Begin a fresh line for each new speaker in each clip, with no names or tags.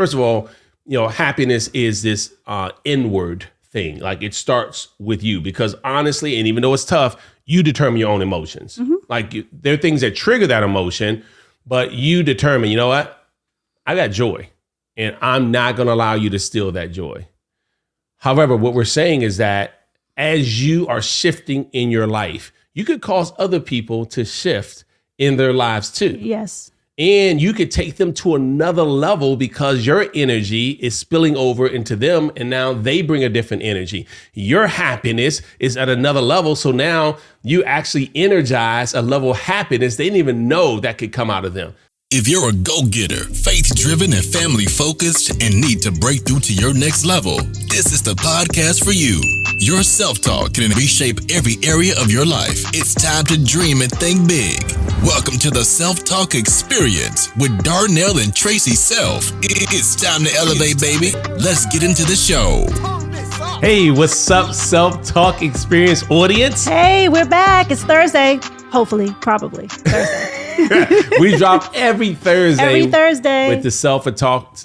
first of all, happiness is this inward thing. Like it starts with you because honestly, and even though it's tough, you determine your own emotions. Like there are things that trigger that emotion, but you determine, you know what? I got joy and I'm not going to allow you to steal that joy. However, what we're saying is that as you are shifting in your life, you could cause other people to shift in their lives too.
Yes.
And you could take them to another level because your energy is spilling over into them. And now they bring a different energy. Your happiness is at another level. So now you actually energize a level of happiness they didn't even know that could come out of them.
If you're a go-getter, faith-driven, and family-focused, and need to break through to your next level, this is the podcast for you. Your self-talk can reshape every area of your life. It's time to dream and think big. Welcome to the Self-Talk Experience with Darnell and Tracey Self. It's time to elevate, baby. Let's get into the show.
Hey, what's up, Self-Talk Experience audience?
Hey, we're back. It's Thursday. Hopefully, probably Thursday.
We drop every Thursday.
Every Thursday.
With the Self-Talk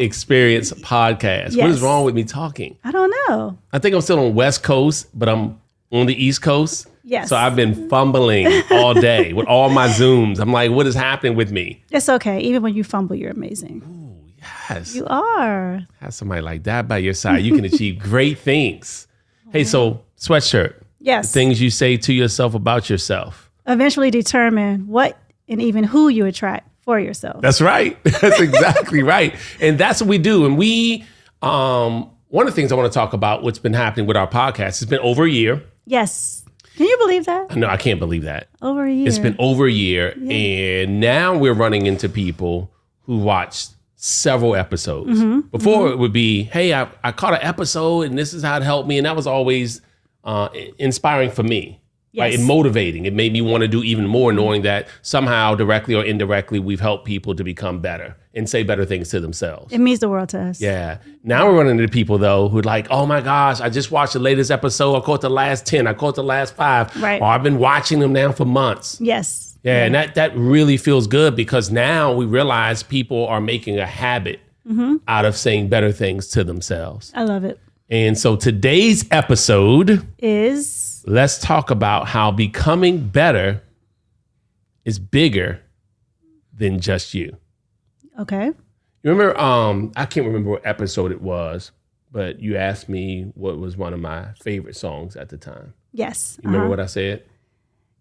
Experience podcast.
Yes.
What is wrong with me talking?
I don't know.
I think I'm still on West Coast, but I'm on the East Coast.
Yes.
So I've been fumbling all day with all my Zooms. I'm like, what is happening with me?
It's okay. Even when you fumble, you're amazing.
Ooh, yes.
You are.
Have somebody like that by your side. You can achieve great things. Hey, so sweatshirt.
Yes.
Things you say to yourself about yourself.
Eventually determine what and even who you attract for yourself.
That's right. That's exactly right. And that's what we do. And we, one of the things I want to talk about, what's been happening with our podcast, it's been over a year.
Yes. Can you believe that?
No, I can't believe that.
Over a year.
It's been over a year. Yeah. And now we're running into people who watched several episodes. Before it would be, hey, I caught an episode and this is how it helped me. And that was always inspiring for me.
Yes.
Right? And motivating. It made me want to do even more, knowing that somehow, directly or indirectly, we've helped people to become better and say better things to themselves.
It means the world to us.
Yeah. Now we're running into people, though, who are like, oh, my gosh, I just watched the latest episode. I caught the last 10. I caught the last 5.
Right.
Or I've been watching them now for months.
Yes.
Yeah. And that really feels good because now we realize people are making a habit out of saying better things to themselves.
I love it.
And so today's episode
is...
Let's talk about how becoming better is bigger than just you.
Okay.
You remember, I can't remember what episode it was, but you asked me what was one of my favorite songs at the time.
Yes.
You remember what I said?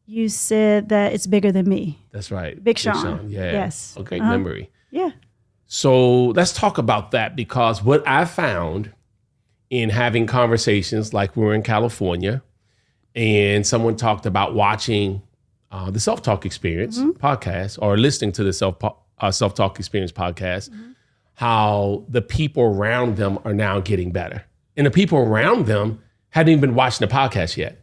You said that it's bigger than me.
That's right.
Big Sean.
Yeah.
Yes.
A great memory.
Yeah.
So let's talk about that because what I found in having conversations like we were in California, and someone talked about watching the Self-Talk Experience podcast or listening to the Self-Talk Experience podcast, how the people around them are now getting better. And the people around them hadn't even been watching the podcast yet.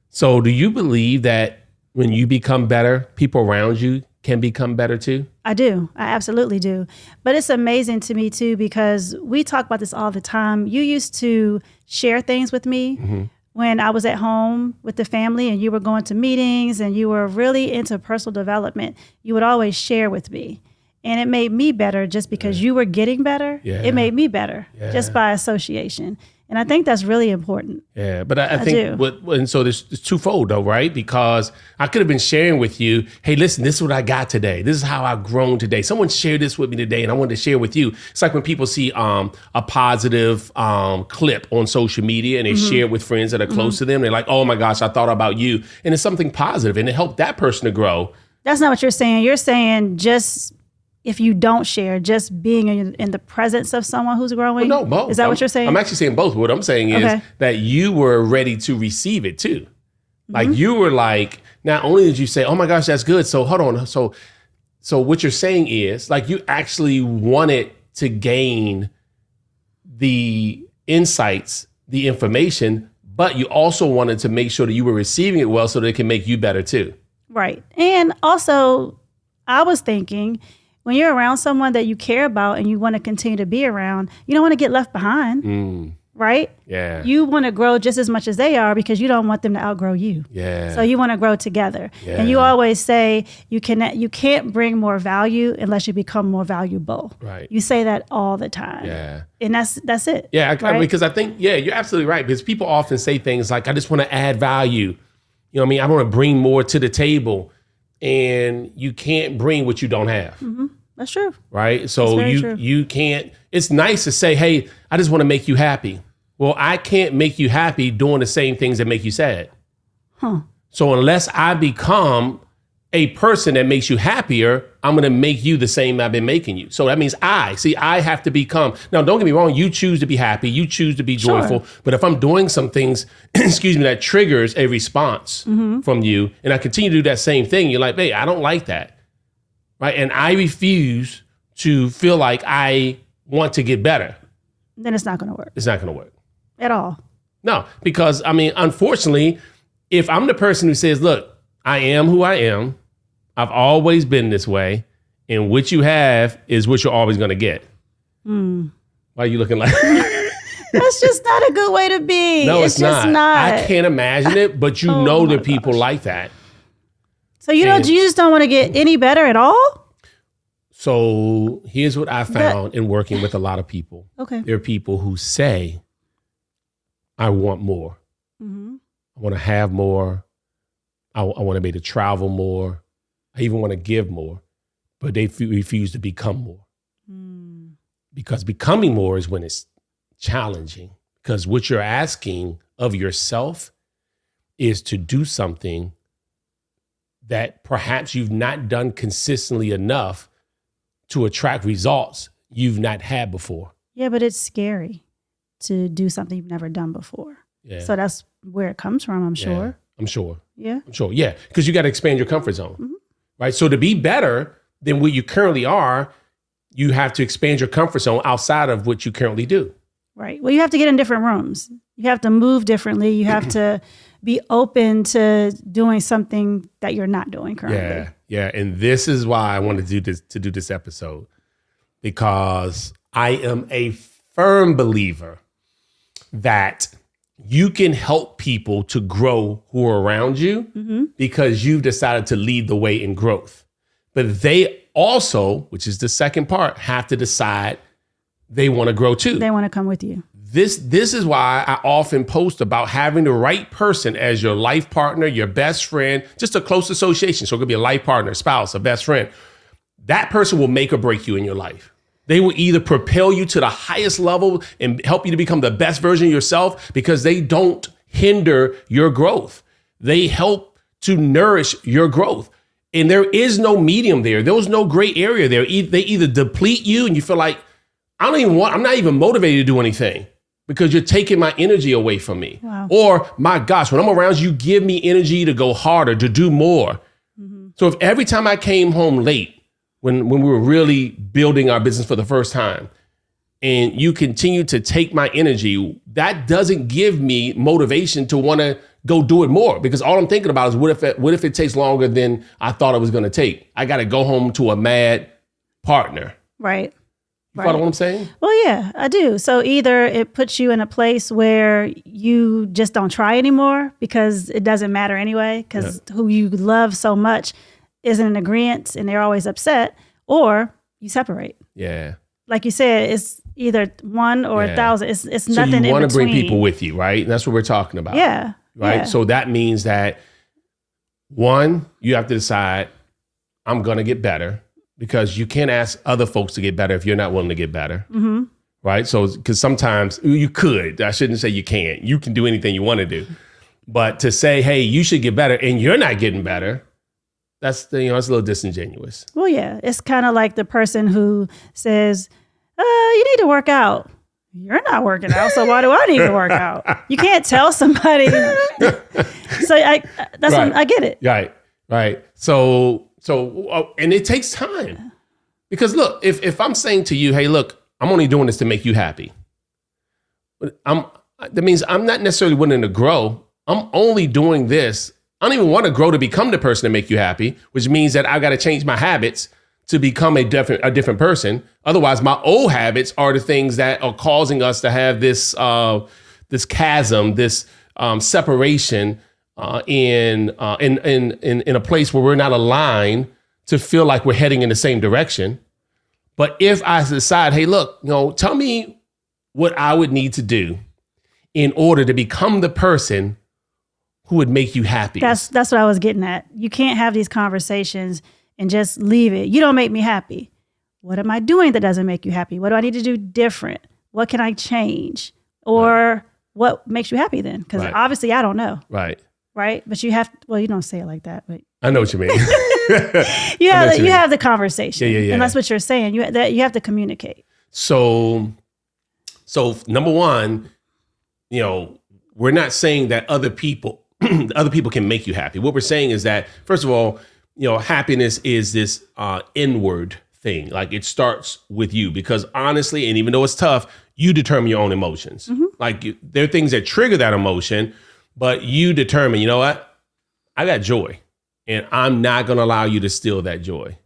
So do you believe that when you become better, people around you can become better too?
I do. I absolutely do. But it's amazing to me too, because we talk about this all the time. You used to share things with me when I was at home with the family and you were going to meetings and you were really into personal development. You would always share with me. And it made me better just because you were getting better. Yeah. It made me better just by association. And I think that's really important.
Yeah, but I think, and so there's twofold though, right? Because I could have been sharing with you, hey, listen, this is what I got today. This is how I've grown today. Someone shared this with me today and I wanted to share with you. It's like when people see a positive clip on social media and they share it with friends that are close to them. They're like, oh my gosh, I thought about you. And it's something positive and it helped that person to grow.
That's not what you're saying. You're saying just... if you don't share, just being in the presence of someone who's growing?
Well, no, both.
Is that what you're saying?
I'm actually saying both. What I'm saying is that you were ready to receive it too. Like you were like, not only did you say, oh my gosh, that's good. So hold on. So what you're saying is like you actually wanted to gain the insights, the information, but you also wanted to make sure that you were receiving it well so that it can make you better too.
Right. And also, I was thinking... when you're around someone that you care about and you want to continue to be around, you don't want to get left behind. right?
Yeah.
You want to grow just as much as they are because you don't want them to outgrow you.
Yeah.
So you want to grow together.
Yeah.
And you always say you can't bring more value unless you become more valuable.
Right.
You say that all the time.
Yeah.
And that's it.
Yeah,
right?
because I think, you're absolutely right. Because people often say things like, I just want to add value. You know what I mean? I want to bring more to the table. And you can't bring what you don't have.
Mm-hmm. That's true.
Right? So you can't, it's nice to say, hey, I just want to make you happy. Well, I can't make you happy doing the same things that make you sad.
Huh.
So unless I become a person that makes you happier, I'm going to make you the same I've been making you. So that means I have to become, now don't get me wrong, you choose to be happy, you choose to be joyful,
Sure.
but if I'm doing some things, that triggers a response from you, and I continue to do that same thing, you're like, hey, I don't like that, right? And I refuse to feel like I want to get better.
Then it's not going to work.
It's not going to work.
At all.
No, because unfortunately, if I'm the person who says, look, I am who I am, I've always been this way, and what you have is what you're always going to get. Why are you looking like?
That's just not a good way to be.
No, it's
just
not. I can't imagine it, but you know that people like that.
So you just don't want to get any better at all?
So here's what I found in working with a lot of people.
Okay.
There are people who say, I want more.
Mm-hmm.
I want to have more. I want to be able to travel more. I even want to give more, but they refuse to become more. Because becoming more is when it's challenging. Because what you're asking of yourself is to do something that perhaps you've not done consistently enough to attract results you've not had before.
Yeah, but it's scary to do something you've never done before.
Yeah.
So that's where it comes from, I'm sure.
Yeah, I'm sure.
Yeah.
I'm sure. Yeah. Because you got to expand your comfort zone. Right. So to be better than what you currently are, you have to expand your comfort zone outside of what you currently do.
Right. Well, you have to get in different rooms. You have to move differently. You have to be open to doing something that you're not doing currently.
Yeah. Yeah. And this is why I wanted to do this episode, because I am a firm believer that you can help people to grow who are around you because you've decided to lead the way in growth. But they also, which is the second part, have to decide they want to grow too.
They want to come with you.
This is why I often post about having the right person as your life partner, your best friend, just a close association. So it could be a life partner, a spouse, a best friend. That person will make or break you in your life. They will either propel you to the highest level and help you to become the best version of yourself because they don't hinder your growth. They help to nourish your growth. And there is no medium there. There was no gray area there. They either deplete you and you feel like, I'm not even motivated to do anything because you're taking my energy away from me.
Wow.
Or, my gosh, when I'm around you give me energy to go harder, to do more. So if every time I came home late, when we were really building our business for the first time, and you continue to take my energy, that doesn't give me motivation to want to go do it more, because all I'm thinking about is what if it takes longer than I thought it was going to take? I got to go home to a mad partner.
Right.
You follow what I'm saying?
Well, yeah, I do. So either it puts you in a place where you just don't try anymore because it doesn't matter anyway, because who you love so much isn't in agreement and they're always upset, or you separate.
Yeah.
Like you said, it's either one or 1,000. It's
So
nothing in between.
you want to bring people with you, right? And that's what we're talking about.
Yeah.
Right.
Yeah.
So that means that, one, you have to decide, I'm going to get better, because you can't ask other folks to get better if you're not willing to get better.
Mm-hmm.
Right. So, because sometimes you could, I shouldn't say you can't. You can do anything you want to do. But to say, hey, you should get better and you're not getting better, that's it's a little disingenuous.
Well, yeah. It's kind of like the person who says, you need to work out. You're not working out, so why do I need to work out? You can't tell somebody. So I get it.
Right. So, and it takes time, because look, if I'm saying to you, hey, look, I'm only doing this to make you happy, that means I'm not necessarily willing to grow. I'm only doing this. I don't even want to grow to become the person to make you happy, which means that I've got to change my habits to become a different person. Otherwise, my old habits are the things that are causing us to have this this chasm, this separation in a place where we're not aligned to feel like we're heading in the same direction. But if I decide, hey, look, tell me what I would need to do in order to become the person who would make you happy.
That's what I was getting at. You can't have these conversations and just leave it. You don't make me happy. What am I doing that doesn't make you happy? What do I need to do different? What can I change? Or what makes you happy then? Because obviously I don't know.
Right.
But you have, you don't say it like that, but
I know what you mean.
you have the conversation.
Yeah.
And that's what you're saying. You have to communicate.
So number one, we're not saying that other people can make you happy. What we're saying is that, first of all, happiness is this inward thing. Like it starts with you, because honestly, and even though it's tough, you determine your own emotions. Mm-hmm. Like there are things that trigger that emotion, but you determine, you know what? I got joy and I'm not going to allow you to steal that joy.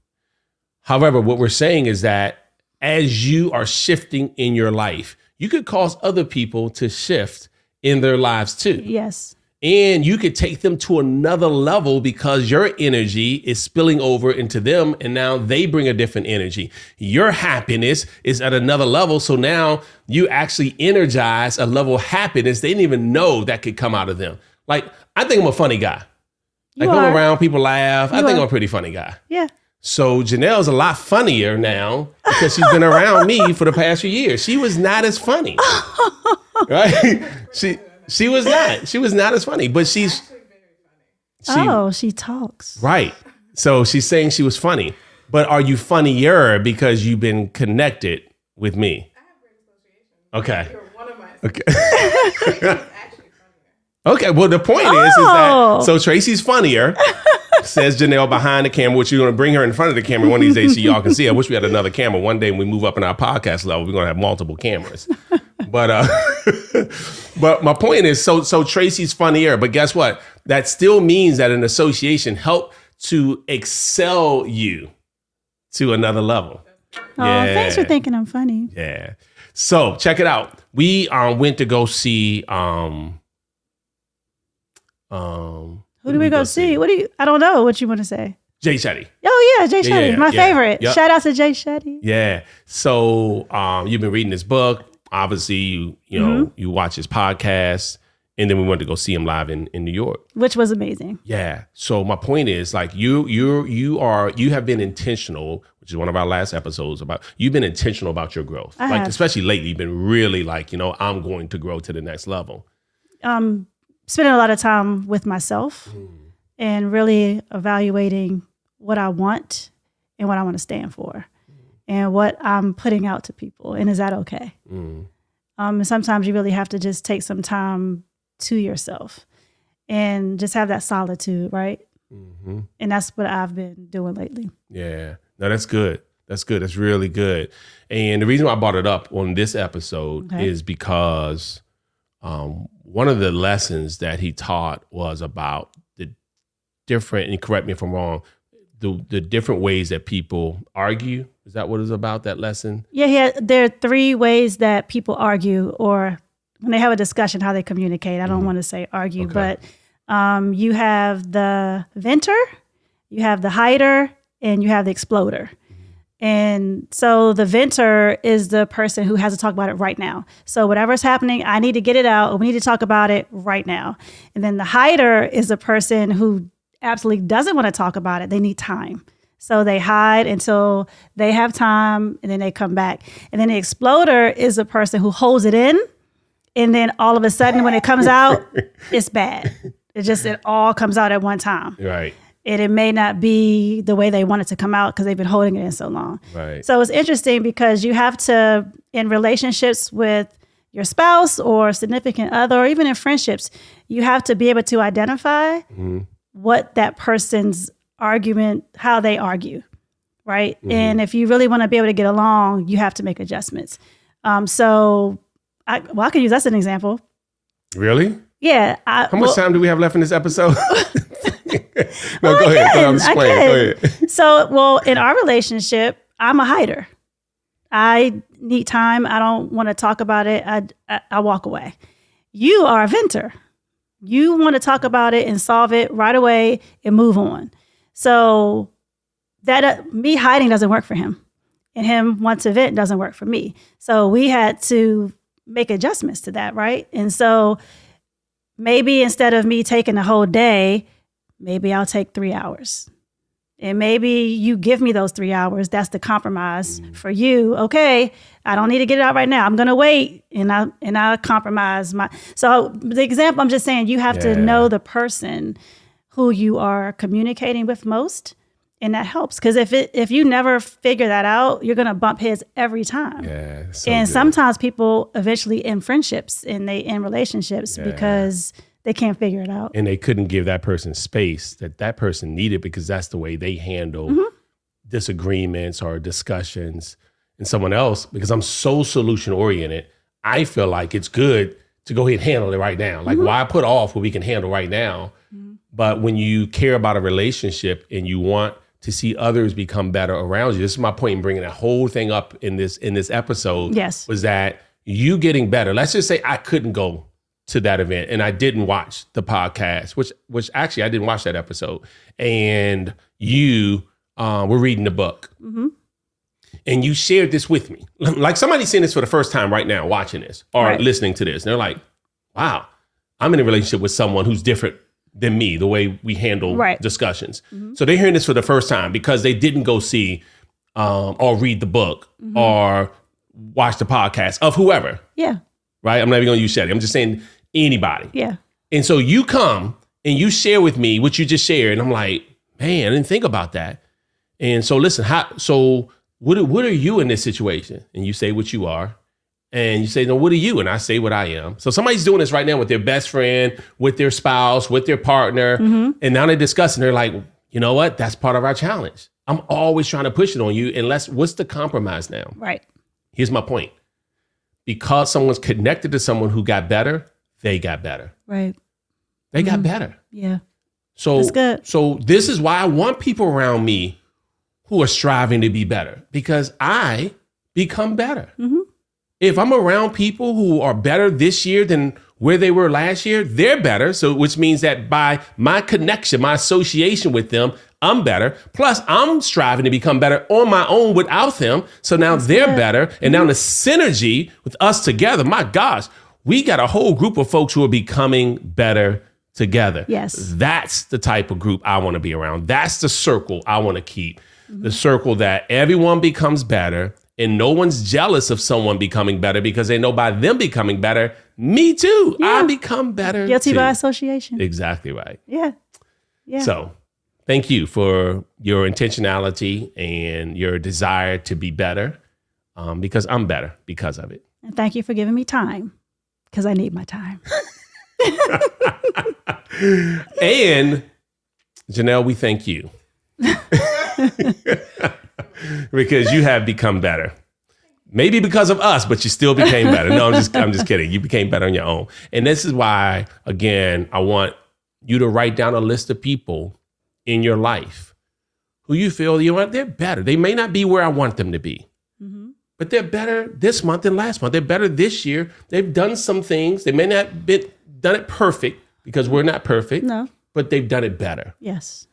However, what we're saying is that as you are shifting in your life, you could cause other people to shift in their lives too.
Yes.
And you could take them to another level because your energy is spilling over into them. And now they bring a different energy. Your happiness is at another level. So now you actually energize a level of happiness they didn't even know that could come out of them. Like, I think I'm a funny guy. Like, I'm around, people laugh. I think I'm a pretty funny guy.
Yeah.
So Janelle's a lot funnier now because she's been around me for the past few years. She was not as funny. Right? She was not. She was not as funny, but she's.
She talks.
Right. So she's saying she was funny, but are you funnier because you've been connected with me? I have great association. Okay. You're one of my. Okay. Okay. Well, the point is that so Tracy's funnier. Says Janelle behind the camera, which you're going to bring her in front of the camera one of these days so y'all can see. I wish we had another camera. One day when we move up in our podcast level, we're going to have multiple cameras. But but my point is, so Tracy's funnier. But guess what? That still means that an association helped to excel you to another level.
Oh, thanks for thinking I'm funny.
Yeah. So check it out. We went to go see
Who do we go see? I don't know what you want to say.
Jay Shetty.
Oh yeah, Jay Shetty, my favorite. Yep. Shout out to Jay Shetty.
Yeah. So you've been reading this book. Obviously, you watch his podcast, and then we went to go see him live in New York,
which was amazing.
Yeah. So my point is, like, you have been intentional, which is one of our last episodes about. You've been intentional about your growth, especially lately. You've been really like, I'm going to grow to the next level.
Spending a lot of time with myself and really evaluating what I want and what I want to stand for and what I'm putting out to people. And is that okay? Sometimes you really have to just take some time to yourself and just have that solitude, right? Mm-hmm. And that's what I've been doing lately.
Yeah. No, that's good. That's good. That's really good. And the reason why I brought it up on this episode is because one of the lessons that he taught was about the different, and correct me if I'm wrong, the different ways that people argue. Is that what it's about, that lesson? Yeah.
There are 3 ways that people argue, or when they have a discussion, how they communicate. I don't want to say argue, but you have the venter, you have the hider, and you have the exploder. And so the venter is the person who has to talk about it right now. So whatever's happening, I need to get it out, or we need to talk about it right now. And then the hider is the person who absolutely doesn't want to talk about it. They need time. So they hide until they have time, and then they come back. And then the exploder is the person who holds it in. And then all of a sudden, when it comes out, it's bad. It all comes out at one time.
Right.
And it may not be the way they want it to come out because they've been holding it in so long.
Right.
So it's interesting because you have to, in relationships with your spouse or significant other, or even in friendships, you have to be able to identify what that person's argument, how they argue, right? Mm-hmm. And if you really want to be able to get along, you have to make adjustments. I could use that as an example.
Really?
Yeah.
How much time do we have left in this episode? No, go ahead. I'm just playing. Go ahead.
So, well, in our relationship, I'm a hider. I need time. I don't want to talk about it. I walk away. You are a venter. You want to talk about it and solve it right away and move on. So that me hiding doesn't work for him, and him want to vent doesn't work for me. So we had to make adjustments to that, right? And so maybe instead of me taking a whole day, maybe I'll take 3 hours. And maybe you give me those 3 hours. That's the compromise for you. Okay, I don't need to get it out right now. I'm gonna wait, and I compromise my. So the example, I'm just saying, you have to know the person who you are communicating with most, and that helps. Because if you never figure that out, you're gonna bump heads every time.
Yeah,
sometimes people eventually end friendships and they end relationships because they can't figure it out.
And they couldn't give that person space that person needed, because that's the way they handle disagreements or discussions. And someone else, because I'm so solution oriented, I feel like it's good to go ahead and handle it right now. Like, why put off what we can handle right now? But when you care about a relationship and you want to see others become better around you, this is my point in bringing that whole thing up in this episode.
Yes.
Was that you getting better? Let's just say I couldn't go to that event and I didn't watch the podcast, which actually I didn't watch that episode. And you were reading the book and you shared this with me. Like somebody's seeing this for the first time right now, watching this or listening to this. And they're like, wow, I'm in a relationship with someone who's different than me, the way we handle discussions. So they're hearing this for the first time because they didn't go see or read the book or watch the podcast of whoever.
Yeah.
Right? I'm not even going to use Shetty. I'm just saying anybody.
Yeah.
And so you come and you share with me what you just shared. And I'm like, man, I didn't think about that. And so listen, what are you in this situation? And you say what you are. And you say, no, what are you? And I say what I am. So somebody's doing this right now with their best friend, with their spouse, with their partner. And now they're discussing. They're like, you know what? That's part of our challenge. I'm always trying to push it on you. Unless, what's the compromise now?
Right.
Here's my point. Because someone's connected to someone who got better, they got better.
Right.
They got better.
Yeah.
So
that's good.
So this is why I want people around me who are striving to be better, because I become better. If I'm around people who are better this year than where they were last year, they're better. So which means that by my connection, my association with them, I'm better. Plus, I'm striving to become better on my own without them. So now they're better. And now the synergy with us together, my gosh, we got a whole group of folks who are becoming better together.
Yes.
That's the type of group I want to be around. That's the circle I want to keep. The circle that everyone becomes better and no one's jealous of someone becoming better because they know by them becoming better, me too.
Yeah.
I become better
Guilty
too.
by association.
Exactly right.
Yeah. Yeah.
So thank you for your intentionality and your desire to be better, because I'm better because of it.
And thank you for giving me time, because I need my time.
And Janelle, we thank you. Because you have become better. Maybe because of us, but you still became better. No, I'm just kidding. You became better on your own. And this is why, again, I want you to write down a list of people in your life who you feel, you know what, they're better. They may not be where I want them to be, but they're better this month than last month. They're better this year. They've done some things. They may not have done it perfect, because we're not perfect, but they've done it better.
Yes.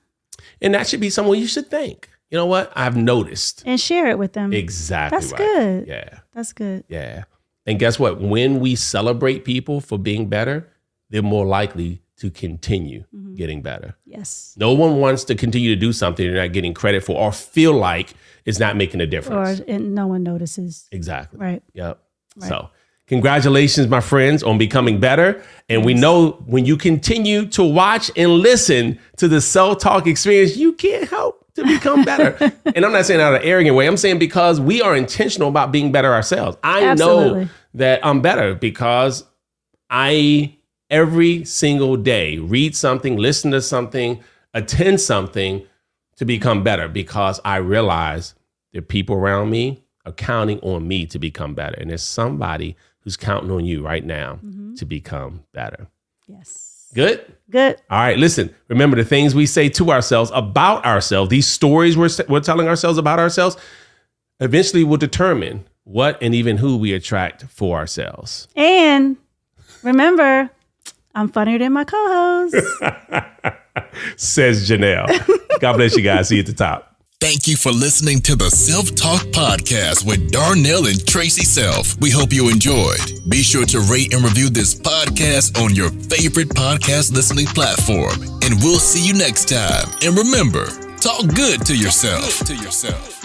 And that should be someone you should thank. You know what? I've noticed.
And share it with them.
Exactly.
That's
right.
good.
Yeah.
That's good.
Yeah. And guess what? When we celebrate people for being better, they're more likely to continue getting better.
Yes.
No one wants to continue to do something they're not getting credit for or feel like it's not making a difference.
And no one notices.
Exactly.
Right.
Yep.
Right.
So congratulations, my friends, on becoming better. And we know when you continue to watch and listen to the Self-Talk Experience, you can't help to become better. And I'm not saying that in an arrogant way. I'm saying because we are intentional about being better ourselves. I know that I'm better because I, every single day, read something, listen to something, attend something to become better, because I realize there are people around me are counting on me to become better. And there's somebody who's counting on you right now to become better.
Yes.
Good?
Good.
All right, listen. Remember the things we say to ourselves about ourselves, these stories we're telling ourselves about ourselves, eventually will determine what and even who we attract for ourselves.
And remember, I'm funnier than my co-host.
Says Janelle. God bless you guys. See you at the top.
Thank you for listening to the Self-Talk Podcast with Darnell and Tracy Self. We hope you enjoyed. Be sure to rate and review this podcast on your favorite podcast listening platform. And we'll see you next time. And remember, talk good to yourself.